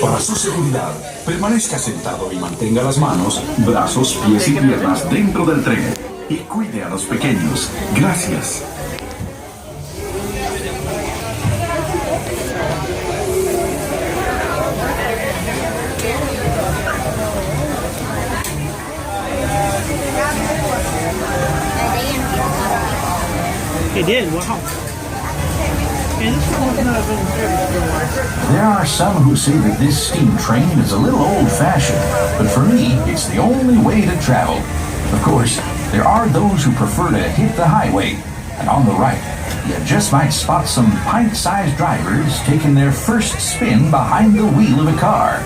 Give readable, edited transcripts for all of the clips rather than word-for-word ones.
Para su seguridad, permanezca sentado y mantenga las manos, brazos, pies y piernas dentro del tren. Y cuide a los pequeños. Gracias. It did, wow. There are some who say that this steam train is a little old-fashioned, but for me, it's the only way to travel. Of course, there are those who prefer to hit the highway, and on the right, you just might spot some pint-sized drivers taking their first spin behind the wheel of a car.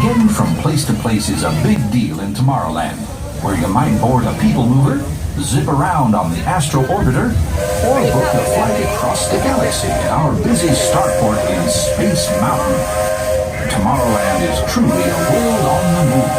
Getting from place to place is a big deal in Tomorrowland, where you might board a people mover, zip around on the Astro Orbiter, or book a flight across the galaxy in our busy starport in Space Mountain. Tomorrowland is truly a world on the move.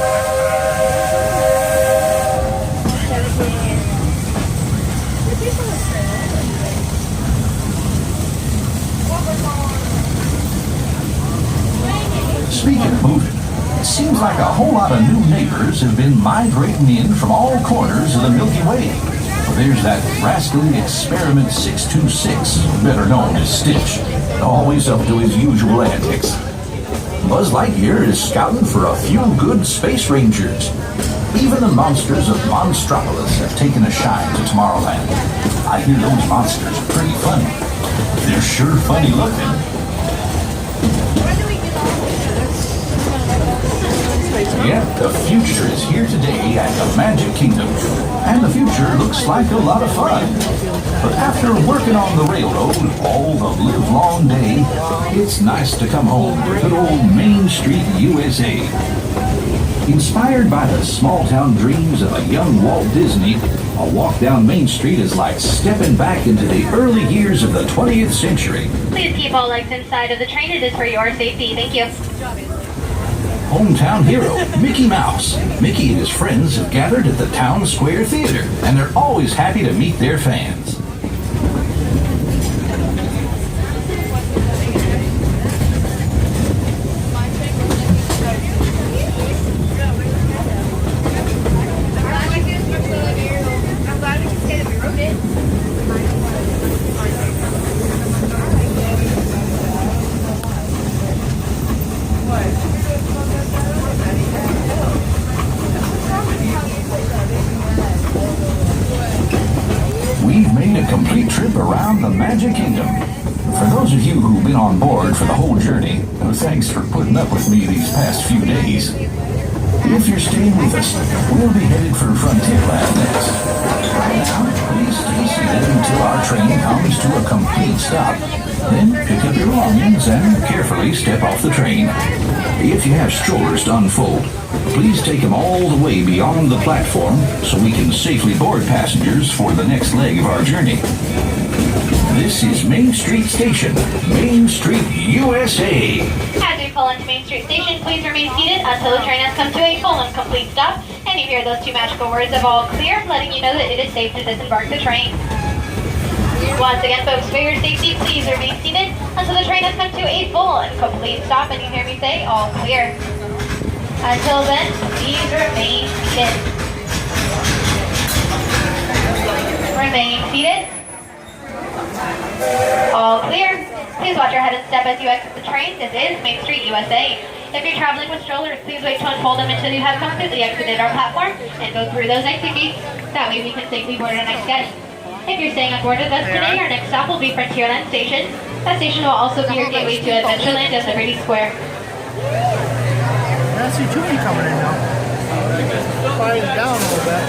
Speaking of moving, it seems like a whole lot of new neighbors have been migrating in from all corners of the Milky Way. There's that rascally Experiment 626, better known as Stitch, always up to his usual antics. Buzz Lightyear is scouting for a few good space rangers. Even the monsters of Monstropolis have taken a shine to Tomorrowland. I hear those monsters are pretty funny. They're sure funny looking. Yeah, the future is here today at the Magic Kingdom, and the future looks like a lot of fun. But after working on the railroad all the livelong day, it's nice to come home to good old Main Street, USA. Inspired by the small-town dreams of a young Walt Disney, a walk down Main Street is like stepping back into the early years of the 20th century. Please keep all legs inside of the train. It is for your safety. Thank you. Hometown hero, Mickey Mouse. Mickey and his friends have gathered at the Town Square Theater, and they're always happy to meet their fans. Complete trip around the Magic Kingdom. For those of you who've been on board for the whole journey, thanks for putting up with me these past few days. If you're staying with us, we'll be headed for Frontierland next. Right now, please stay seated until our train comes to a complete stop. Then pick up your belongings and carefully step off the train. If you have strollers to unfold, please take them all the way beyond the platform so we can safely board passengers for the next leg of our journey. This is Main Street Station, Main Street, USA. As we pull into Main Street Station, please remain seated until the train has come to a full and complete stop, and you hear those two magical words of all clear, letting you know that it is safe to disembark the train. Once again, folks, for your safety, please remain seated until the train has come to a full and complete stop, and you hear me say all clear. Until then, please remain seated. Remain seated. All clear. Please watch your head and step as you exit the train. This is Main Street, USA. If you're traveling with strollers, please wait to unfold them until you have completely exited our platform and go through those exit gates. That way we can safely board our next guest. If you're staying on board with us today, our next stop will be Frontierland Station. That station will also be your gateway to Adventureland and Liberty Square. I see Chewie coming in now. Sliding down a little bit.